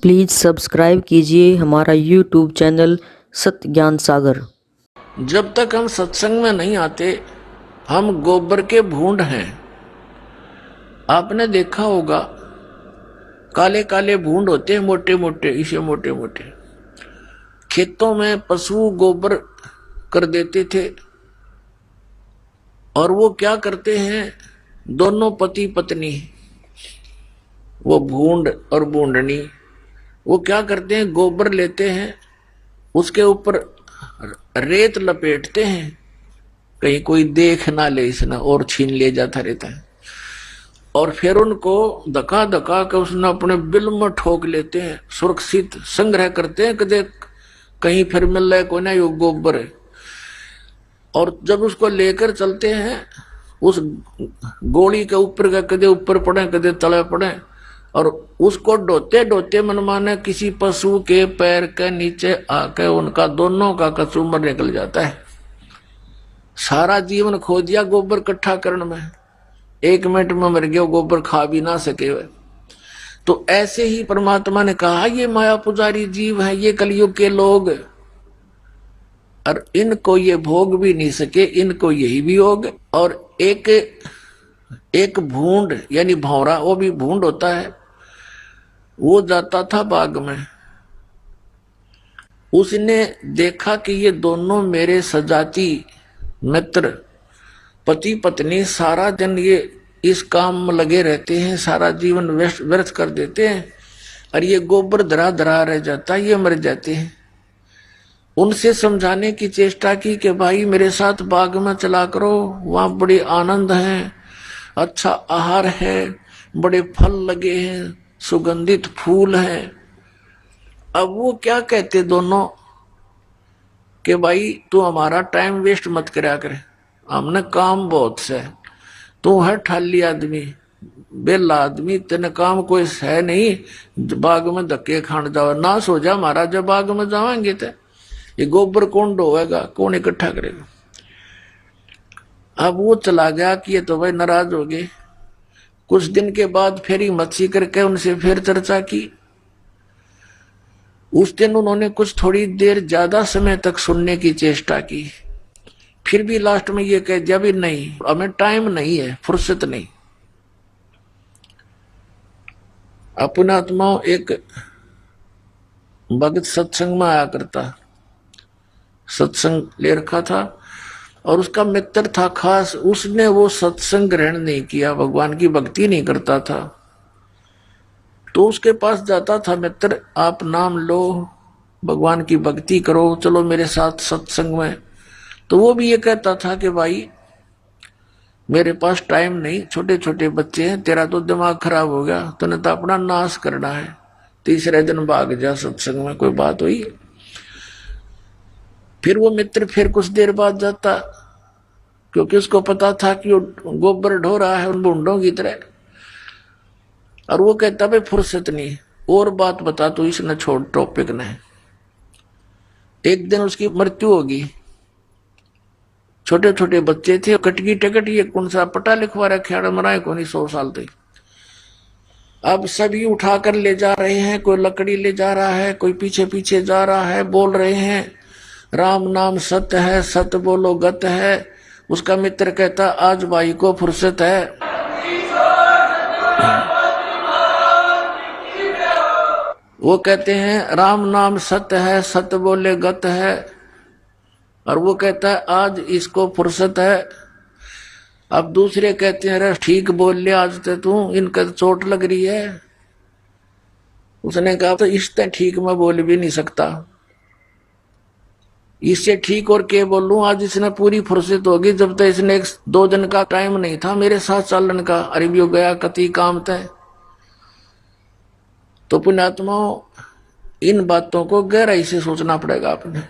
Please subscribe कीजिए हमारा YouTube channel सत्य ज्ञान सागर। जब तक हम सत्संग में नहीं आते हम गोबर के भूंड हैं। आपने देखा होगा काले काले भूंड होते हैं, मोटे मोटे, इसे मोटे मोटे। खेतों में पशु गोबर कर देते थे और वो क्या करते हैं, दोनों पति पत्नी, वो भूंड और बूंडनी, वो क्या करते हैं, गोबर लेते हैं, उसके ऊपर रेत लपेटते हैं, कहीं कोई देख ना ले इसना और छीन ले जाता रहता है। और फिर उनको धक्का धक्का के उसने अपने बिल में ठोक लेते हैं, सुरक्षित संग्रह करते हैं, कदे कहीं फिर मिल रहा है कोई ना यो गोबर है। और जब उसको लेकर चलते हैं उस गोली के ऊपर का कदे ऊपर पड़े कदे तले पड़े, और उसको ढोते ढोते मनमाने किसी पशु के पैर के नीचे आके उनका दोनों का कचूमर निकल जाता है। सारा जीवन खो दिया गोबर इकट्ठा करने में, 1 मिनट में मर गया, गोबर खा भी ना सके वे। तो ऐसे ही परमात्मा ने कहा ये माया पुजारी जीव है, ये कलयुग के लोग, और इनको ये भोग भी नहीं सके, इनको यही भी होग। और एक भूंड यानी भौरा, वो भी भूंड होता है, वो जाता था बाग में, उसने देखा कि ये दोनों मेरे सजाती मित्र पति पत्नी सारा दिन ये इस काम में लगे रहते हैं, सारा जीवन व्यर्थ कर देते हैं, और ये गोबर धरा धरा रह जाता है, ये मर जाते हैं। उनसे समझाने की चेष्टा की कि भाई मेरे साथ बाग में चला करो, वहां बड़े आनंद है, अच्छा आहार है, बड़े फल लगे हैं, सुगंधित फूल हैं। अब वो क्या कहते दोनों कि भाई तू हमारा टाइम वेस्ट मत करा करे, हमने काम बहुत से, तू है ठाली आदमी, बेला आदमी, तेने काम कोई है नहीं, बाग में धक्के खान जाओ, ना सो जा महाराज, जब बाग में जाएंगे तो ये गोबर कौन ढोएगा, कौन इकट्ठा करेगा। अब वो चला गया कि ये तो भाई नाराज हो गए। कुछ दिन के बाद फिर ही मच्छी करके उनसे फिर चर्चा की। उस दिन उन्होंने कुछ थोड़ी देर ज्यादा समय तक सुनने की चेष्टा की, फिर भी लास्ट में ये कह दिया भी नहीं, हमें टाइम नहीं है, फुर्सत नहीं। अपना आत्मा एक भगत सत्संग में आया करता, सत्संग ले रखा था, और उसका मित्र था खास, उसने वो सत्संग ग्रहण नहीं किया, भगवान की भक्ति नहीं करता था। तो उसके पास जाता था मित्र, आप नाम लो, भगवान की भक्ति करो, चलो मेरे साथ सत्संग में। तो वो भी ये कहता था कि भाई मेरे पास टाइम नहीं, छोटे छोटे बच्चे हैं, तेरा तो दिमाग खराब हो गया, तूने तो अपना नाश करना है, तीसरे दिन भाग जा सत्संग में, कोई बात हुई। फिर वो मित्र फिर कुछ देर बाद जाता, क्योंकि उसको पता था कि वो गोबर ढो रहा है उन बूंदों की तरह, और वो कहता भाई फुर्सत नहीं, और बात बता तू, इसने छोड़ टॉपिक ने। एक दिन उसकी मृत्यु होगी, छोटे छोटे बच्चे थे, कटकी टिकट, ये कौन सा पटा लिखवा रखा, मराए को नहीं 100 साल तक। अब सभी उठाकर ले जा रहे हैं, कोई लकड़ी ले जा रहा है, कोई पीछे पीछे जा रहा है, बोल रहे हैं राम नाम सत्य है, सत्य बोलो गत है। उसका मित्र कहता आज भाई को फुर्सत है, वो कहते हैं राम नाम सत्य है, सत्य बोले गत है, और वो कहता है आज इसको फुर्सत है। अब दूसरे कहते हैं अरे ठीक बोल ले आज तो तू, इनका चोट लग रही है। उसने कहा तो इससे ठीक मैं बोल भी नहीं सकता, इससे ठीक और क्या बोलूं, आज इसने पूरी फुर्सत होगी, जब तक इसने 1-2 दिन का टाइम नहीं था मेरे साथ चलने का, अरे भी हो गया कति काम तय। तो पुण्यात्माओं इन बातों को गहराई से सोचना पड़ेगा आपने।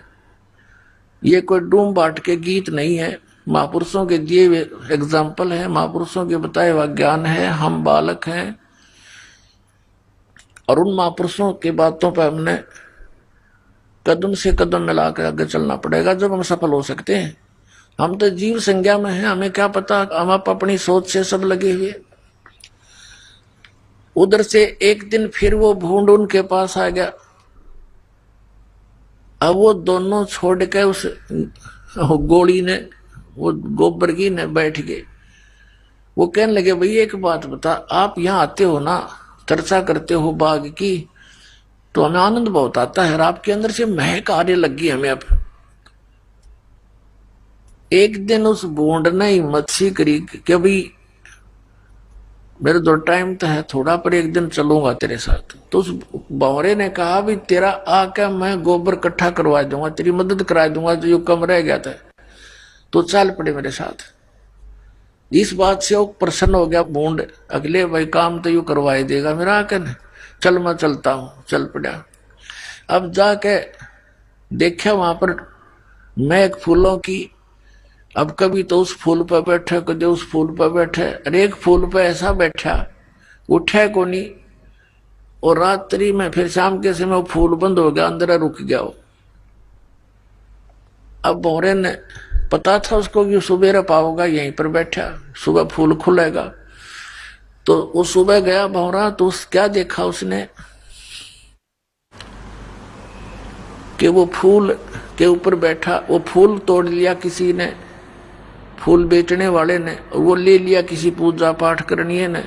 ये कोई डूम बाट के गीत नहीं है, महापुरुषों के दिए हुए एग्जाम्पल है, महापुरुषों के बताए हुआ ज्ञान है, हम बालक हैं, और उन महापुरुषों की बातों पर हमने कदम से कदम मिलाकर आगे चलना पड़ेगा, जब हम सफल हो सकते हैं। हम तो जीव संज्ञा में हैं, हमें क्या पता, हम आप अपनी सोच से सब लगे हुए। उधर से एक दिन फिर वो भूंड उनके पास आ गया। अब वो दोनों छोड़ के उस गोली ने, वो गोबर की ने बैठ गए। वो कहने लगे भाई एक बात बता, आप यहाँ आते हो ना, चर्चा करते हो बाग की, तो हमें आनंद बहुत आता है, और आपके अंदर से महक आने लगी हमें। अब एक दिन उस बूंद ने हिम्मत सी करी कि भाई मेरे दो टाइम तो है थोड़ा, पर एक दिन चलूंगा तेरे साथ। तो उस बावरे ने कहा भी तेरा आके मैं गोबर इकट्ठा करवा दूंगा, तेरी मदद करा दूंगा, जो यू कम रह गया था, तो चल पड़े मेरे साथ। इस बात से वो प्रसन्न हो गया बूंद, अगले भाई काम तो यू करवाई देगा मेरा आके ने, चल मैं चलता हूं। चल पड़ा। अब जाके देखा वहां पर महक फूलों की। अब कभी तो उस फूल पर बैठे, कभी उस फूल पर बैठे, अरे एक फूल पर ऐसा बैठा उठे को नहीं, और रात्रि में फिर शाम के समय वो फूल बंद हो गया, अंदर रुक गया वो। अब भौरे ने पता था उसको कि सुबह पाओगा यहीं पर बैठा, सुबह फूल खुलेगा। तो वो सुबह गया भौरा, तो उस क्या देखा उसने कि वो फूल के ऊपर बैठा, वो फूल तोड़ लिया किसी ने, फूल बेचने वाले ने, वो ले लिया किसी पूजा पाठ करनी ने,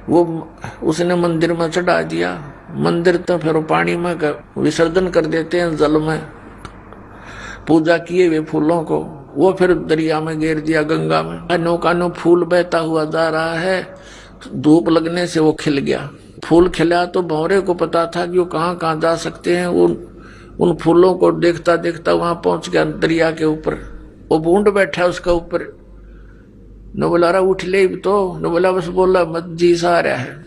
वो उसने मंदिर में चढ़ा दिया। मंदिर तो फिर पानी में विसर्जन कर देते हैं, जल में पूजा किए हुए फूलों को, वो फिर दरिया में गिर दिया, गंगा में। कानो कानो फूल बहता हुआ जा रहा है, धूप लगने से वो खिल गया। फूल खिला तो भौरे को पता था कि वो कहाँ कहाँ जा सकते हैं। वो उन फूलों को देखता देखता वहां पहुंच गया दरिया के ऊपर। वो बूंद बैठा उसका ऊपर। न बोला रहा उठ ले तो, न बोला बस बोला मत जी सा आ रहा है।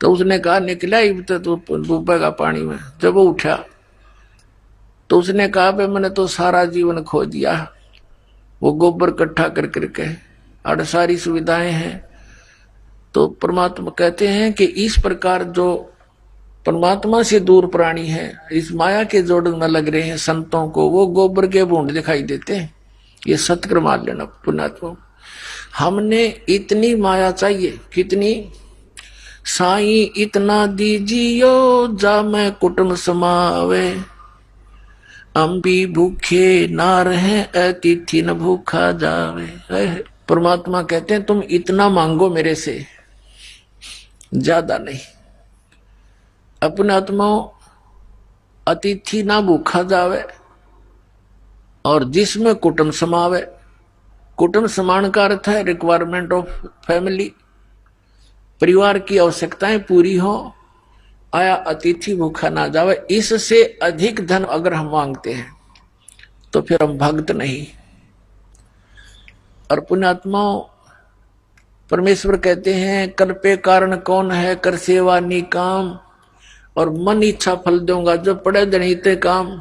तो उसने कहा निकला ही तो डूबेगा पानी में। जब वो उठा तो उसने कहा भाई मैंने तो सारा जीवन खो दिया, वो गोबर इकट्ठा कर करके, और सारी सुविधाएं हैं। तो परमात्मा कहते हैं कि इस प्रकार जो परमात्मा से दूर प्राणी है, इस माया के जोड़ में लग रहे हैं संतों को, वो गोबर के बूंद दिखाई देते हैं। ये सत्कर मान लेना पुण्यात्मा। हमने इतनी माया चाहिए, कितनी? साई इतना दीजियो जा मैं कुटुंब समावे, हम भी भूखे ना रहे अतिथि न भूखा जावे। परमात्मा कहते हैं तुम इतना मांगो मेरे से, ज्यादा नहीं। अपने आत्माओं अतिथि ना भूखा जावे, और जिसमें कुटुंब समावे। कुटुंब समान का अर्थ है रिक्वायरमेंट ऑफ फैमिली, परिवार की आवश्यकताएं पूरी हो। आया अतिथि भूखा ना जावे। इससे अधिक धन अगर हम मांगते हैं तो फिर हम भक्त नहीं। और पुण्यात्माओं परमेश्वर कहते हैं कर पे कारण कौन है, कर सेवा निकाम, और मन इच्छा फल दूंगा, जो पड़े जनिते काम।